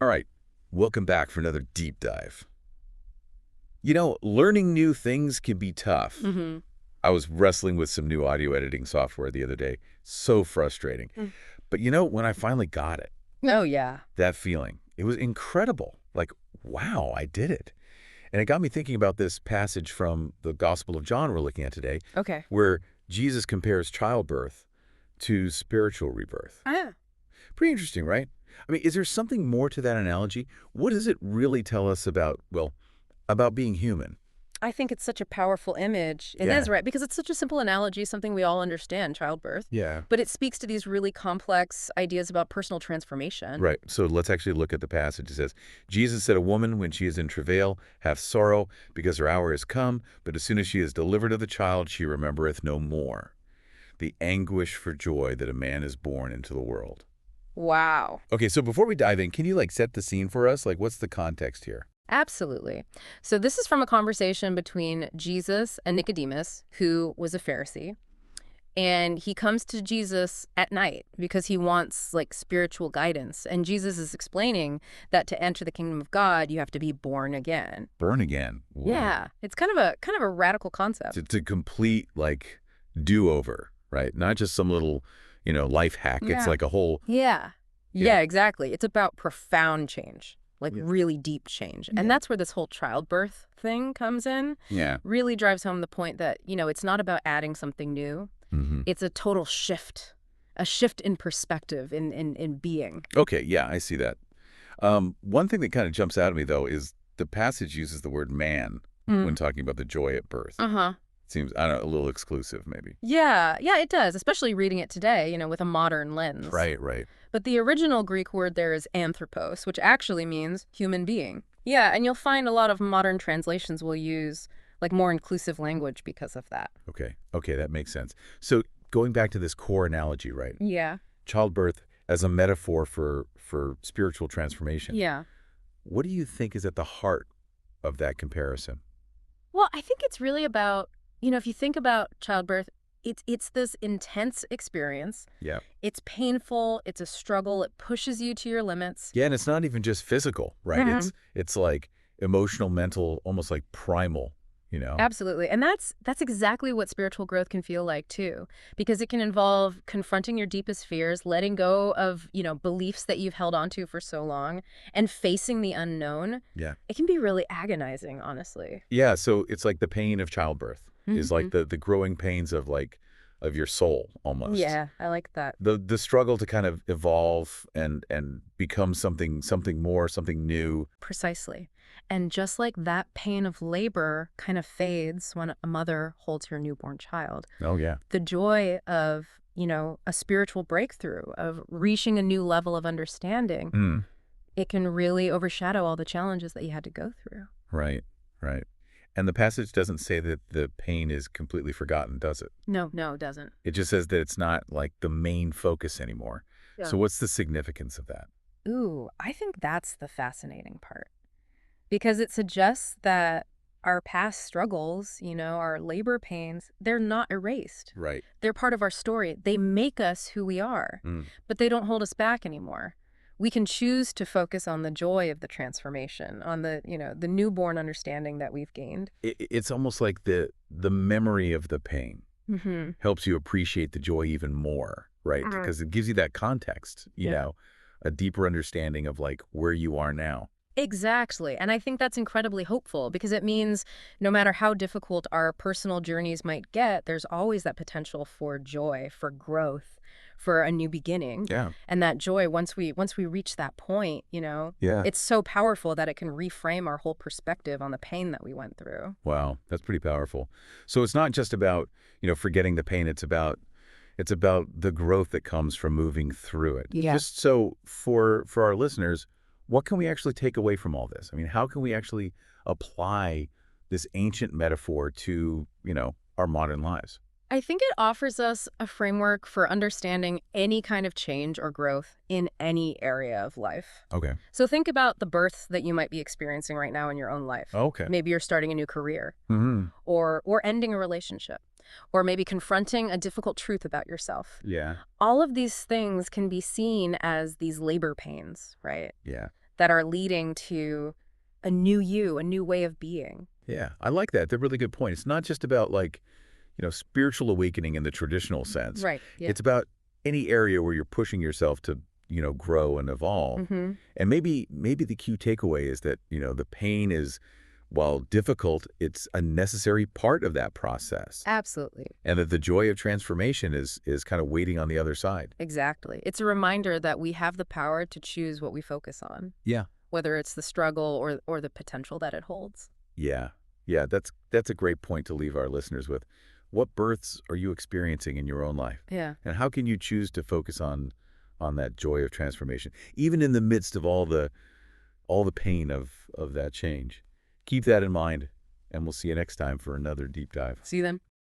All right, welcome back for another deep dive. Learning new things can be tough. Hmm. I was wrestling with some new audio editing software the other day. So frustrating. Mm. But when I finally got it, Oh, yeah. that feeling, it was incredible. Like, wow, I did it. And it got me thinking about this passage from the Gospel of John we're looking at today, Okay. where Jesus compares childbirth to spiritual rebirth. Ah. Pretty interesting, right? I mean, is there something more to that analogy? What does it really tell us about, well, about being human? I think it's such a powerful image. It Yeah. is, right? Because it's such a simple analogy, something we all understand, childbirth. Yeah. But it speaks to these really complex ideas about personal transformation. Right. So let's actually look at the passage. It says, Jesus said, a woman, when she is in travail, hath sorrow, because her hour is come, but as soon as she is delivered of the child, she remembereth no more the anguish for joy that a man is born into the world. Wow. Okay, so before we dive in, can you set the scene for us? What's the context here? Absolutely. So this is from a conversation between Jesus and Nicodemus, who was a Pharisee. And he comes to Jesus at night because he wants spiritual guidance. And Jesus is explaining that to enter the kingdom of God, you have to be born again. Burn again. Whoa. Yeah, it's kind of a radical concept. To complete do-over, right? Not just some little, life hack. It's Yeah. like a whole, Yeah. yeah. Yeah, exactly. It's about profound change, Yeah. really deep change. Yeah. And that's where this whole childbirth thing comes in. Yeah. Really drives home the point that, it's not about adding something new. Hmm. It's a total shift, a shift in perspective, in being. Okay, yeah, I see that. One thing that kind of jumps out at me, though, is the passage uses the word man when Mm. talking about the joy at birth. Uh-huh. Seems, I don't know, a little exclusive, maybe. Yeah, yeah, it does, especially reading it today, with a modern lens. Right, right. But the original Greek word there is anthropos, which actually means human being. Yeah, and you'll find a lot of modern translations will use more inclusive language because of that. Okay, okay, that makes sense. So going back to this core analogy, right? Yeah. Childbirth as a metaphor for spiritual transformation. Yeah. What do you think is at the heart of that comparison? Well, I think it's really about, if you think about childbirth, it's this intense experience. Yeah. It's painful, it's a struggle, it pushes you to your limits. Yeah, and it's not even just physical, right? Mhm. It's like emotional, mental, almost like primal, you know? Absolutely. And that's exactly what spiritual growth can feel like too, because it can involve confronting your deepest fears, letting go of, beliefs that you've held onto for so long, and facing the unknown. Yeah. It can be really agonizing, honestly. Yeah, so it's like the pain of childbirth is like Mhm. the growing pains of of your soul almost. Yeah, I like that. The struggle to kind of evolve and become something more, something new. Precisely. And just like that pain of labor kind of fades when a mother holds her newborn child, Oh yeah. the joy of, a spiritual breakthrough, of reaching a new level of understanding, Mm, it can really overshadow all the challenges that you had to go through. right, right. And the passage doesn't say that the pain is completely forgotten, does it? No, no, it doesn't. It just says that it's not like the main focus anymore. Yeah. So what's the significance of that? Ooh, I think that's the fascinating part because it suggests that our past struggles, our labor pains, they're not erased. Right. They're part of our story. They make us who we are, Mm. but they don't hold us back anymore. We can choose to focus on the joy of the transformation, on the newborn understanding that we've gained. It's almost like the memory of the pain Mm-hmm. helps you appreciate the joy even more, right? Because it gives you that context, Yeah. a deeper understanding of where you are now. Exactly. And I think that's incredibly hopeful because it means no matter how difficult our personal journeys might get, there's always that potential for joy, for growth, for a new beginning. Yeah. And that joy, once we reach that point, Yeah. it's so powerful that it can reframe our whole perspective on the pain that we went through. Wow, that's pretty powerful. So it's not just about, forgetting the pain, it's about the growth that comes from moving through it. Yeah. Just so for our listeners, what can we actually take away from all this? I mean, how can we actually apply this ancient metaphor to, our modern lives? I think it offers us a framework for understanding any kind of change or growth in any area of life. Okay. So think about the birth that you might be experiencing right now in your own life. Okay. Maybe you're starting a new career Mm-hmm. or ending a relationship or maybe confronting a difficult truth about yourself. Yeah. All of these things can be seen as these labor pains, right? Yeah. that are leading to a new you, a new way of being. Yeah, I like that. That's a really good point. It's not just about like, spiritual awakening in the traditional sense. Right. Yeah. It's about any area where you're pushing yourself to, grow and evolve. Mm-hmm. And maybe the key takeaway is that, the pain is, while difficult, it's a necessary part of that process. Absolutely. And that the joy of transformation is kind of waiting on the other side. Exactly. It's a reminder that we have the power to choose what we focus on, Yeah. whether it's the struggle or the potential that it holds. Yeah. Yeah, that's a great point to leave our listeners with. What births are you experiencing in your own life? Yeah. And how can you choose to focus on that joy of transformation, even in the midst of all the pain of that change? Keep that in mind, and we'll see you next time for another deep dive. See you then.